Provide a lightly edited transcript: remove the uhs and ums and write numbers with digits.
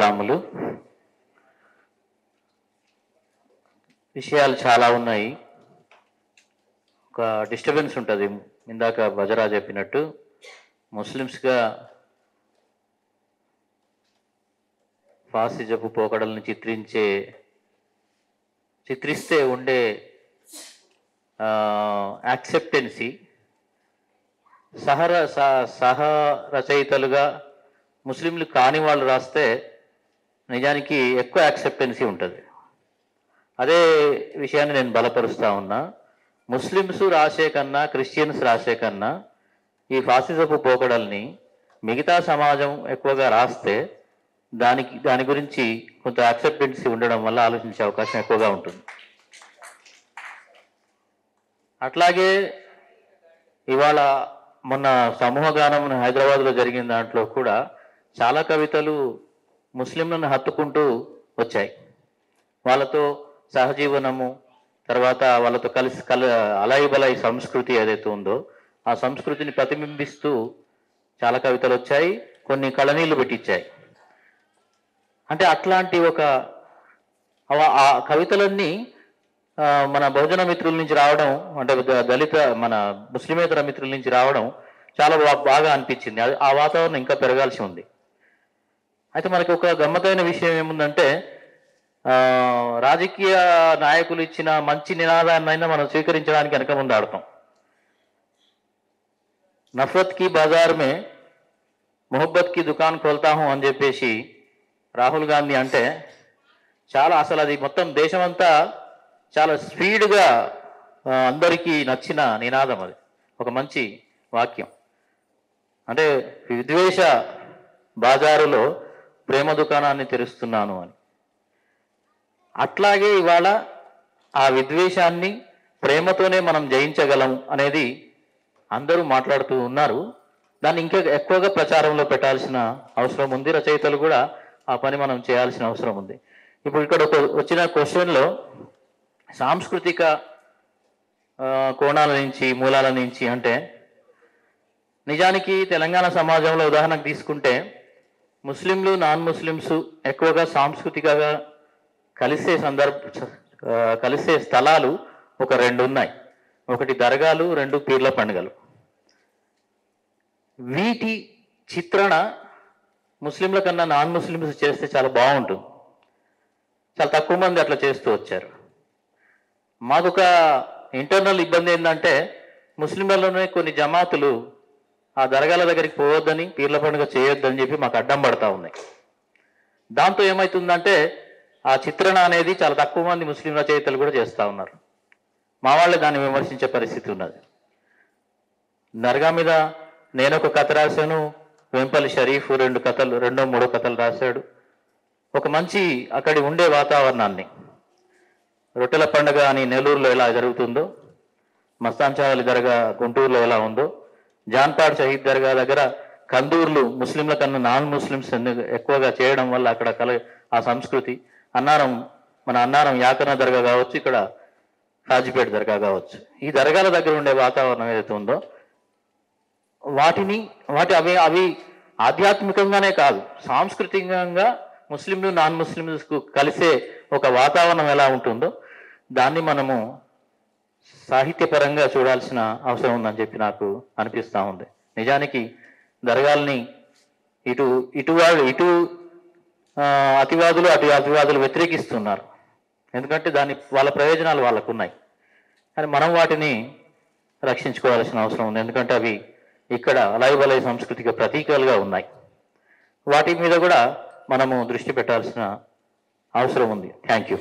సలాములు. విషయాలు చాలా ఉన్నాయి. ఒక డిస్టర్బెన్స్ ఉంటుంది. ఇందాక బజరా చెప్పినట్టు ముస్లిమ్స్గా ఫాసిజపు పోకడల్ని చిత్రిస్తే ఉండే యాక్సెప్టెన్సీ సహ రచయితలుగా ముస్లింలు కాని వాళ్ళు రాస్తే నిజానికి ఎక్కువ యాక్సెప్టెన్సీ ఉంటుంది. అదే విషయాన్ని నేను బలపరుస్తూ ఉన్నా. ముస్లిమ్స్ రాసే కన్నా క్రిస్టియన్స్ రాసే కన్నా ఈ ఫాసిజపు పోకడల్ని మిగతా సమాజం ఎక్కువగా రాస్తే దాని గురించి కొంత యాక్సెప్టెన్సీ ఉండడం వల్ల ఆలోచించే అవకాశం ఎక్కువగా ఉంటుంది. అట్లాగే ఇవాళ మొన్న సమూహగానం హైదరాబాద్లో జరిగిన దాంట్లో కూడా చాలా కవితలు ముస్లింలను హత్తుకుంటూ వచ్చాయి. వాళ్ళతో సహజీవనము, తర్వాత వాళ్ళతో కలిసి అలాయి బలాయి సంస్కృతి ఏదైతే ఉందో ఆ సంస్కృతిని ప్రతిబింబిస్తూ చాలా కవితలు వచ్చాయి. కొన్ని కళనీళ్లు పెట్టించాయి. అంటే అట్లాంటి ఆ కవితలన్నీ మన బహుజన మిత్రుల నుంచి రావడం, అంటే దళిత మన ముస్లిమేతర మిత్రుల నుంచి రావడం చాలా బాగా అనిపించింది. ఆ వాతావరణం ఇంకా పెరగాల్సి ఉంది. అయితే మనకి ఒక గమ్మతైన విషయం ఏముందంటే, రాజకీయ నాయకులు ఇచ్చిన మంచి నినాదాన్నైనా మనం స్వీకరించడానికి వెనక ముందు ఆడతాం. నఫరత్ కి బజార్ మే మొహబ్బత్ కి దుకాన్ ఖోల్తా హూ అని చెప్పేసి రాహుల్ గాంధీ అంటే చాలా, అసలు అది మొత్తం దేశమంతా చాలా స్పీడ్గా అందరికీ నచ్చిన నినాదం. అది ఒక మంచి వాక్యం. అంటే విద్వేష బాజారులో ప్రేమ దుకాణాన్ని తెరుస్తున్నాను అని. అట్లాగే ఇవాళ ఆ విద్వేషాన్ని ప్రేమతోనే మనం జయించగలం అనేది అందరూ మాట్లాడుతూ ఉన్నారు. దాన్ని ఇంకా ఎక్కువగా ప్రచారంలో పెట్టాల్సిన అవసరం ఉంది. రచయితలు కూడా ఆ పని మనం చేయాల్సిన అవసరం ఉంది. ఇప్పుడు ఇక్కడ వచ్చిన క్వశ్చన్లో సాంస్కృతిక కోణాల నుంచి, మూలాల నుంచి అంటే, నిజానికి తెలంగాణ సమాజంలో ఉదాహరణకు తీసుకుంటే ముస్లింలు నాన్ ముస్లిమ్స్ ఎక్కువగా సాంస్కృతికంగా కలిసే స్థలాలు ఒక 2 ఉన్నాయి. ఒకటి దర్గాలు, 2 పీర్ల పండుగలు. వీటి చిత్రణ ముస్లింల కన్నా నాన్ ముస్లిమ్స్ చేస్తే చాలా బాగుంటుంది. చాలా తక్కువ మంది అట్లా చేస్తూ వచ్చారు. మాకొక ఇంటర్నల్ ఇబ్బంది ఏంటంటే, ముస్లింలలోనే కొన్ని జమాతులు ఆ దర్గాల దగ్గరికి పోవద్దని, పీర్ల పండుగ చేయొద్దని చెప్పి మాకు అడ్డం పడతా ఉన్నాయి. దాంతో ఏమవుతుందంటే ఆ చిత్రణ అనేది చాలా తక్కువ మంది ముస్లిం రచయితలు కూడా చేస్తూ ఉన్నారు. మా వాళ్ళే దాన్ని విమర్శించే పరిస్థితి ఉన్నది. దర్గా మీద నేను ఒక కథ రాశాను, వెంపల్లి షరీఫ్ 2-3 కథలు రాశాడు. ఒక మంచి అక్కడి ఉండే వాతావరణాన్ని, రొట్టెల పండుగ అని నెల్లూరులో ఎలా జరుగుతుందో, మస్తాన్ చావలి దర్గా గుంటూరులో ఎలా ఉందో, జాన్పాడ్ షహీద్ దర్గా దగ్గర కందూర్లు ముస్లింల కన్నా నాన్ ముస్లిమ్స్ ఎక్కువగా చేయడం వల్ల అక్కడ ఆ సంస్కృతి, మన అన్నారం యాకర్ణ దర్గా కావచ్చు, ఇక్కడ హాజీపేట దర్గా కావచ్చు, ఈ దర్గాల దగ్గర ఉండే వాతావరణం ఏదైతే ఉందో అవి ఆధ్యాత్మికంగానే కాదు, సాంస్కృతికంగా ముస్లింలు నాన్ ముస్లిమ్స్కు కలిసే ఒక వాతావరణం ఎలా ఉంటుందో దాన్ని మనము సాహిత్యపరంగా చూడాల్సిన అవసరం ఉందని చెప్పి నాకు అనిపిస్తూ ఉంది. నిజానికి దర్గాల్ని ఇటు అతివాదులు అతివాదులు వ్యతిరేకిస్తున్నారు. ఎందుకంటే వాళ్ళ ప్రయోజనాలు వాళ్ళకు ఉన్నాయి. కానీ మనం వాటిని రక్షించుకోవాల్సిన అవసరం ఉంది. ఎందుకంటే అవి ఇక్కడ అలాయి సంస్కృతిక ప్రతీకలుగా ఉన్నాయి. వాటి మీద కూడా మనము దృష్టి పెట్టాల్సిన అవసరం ఉంది. Thank you.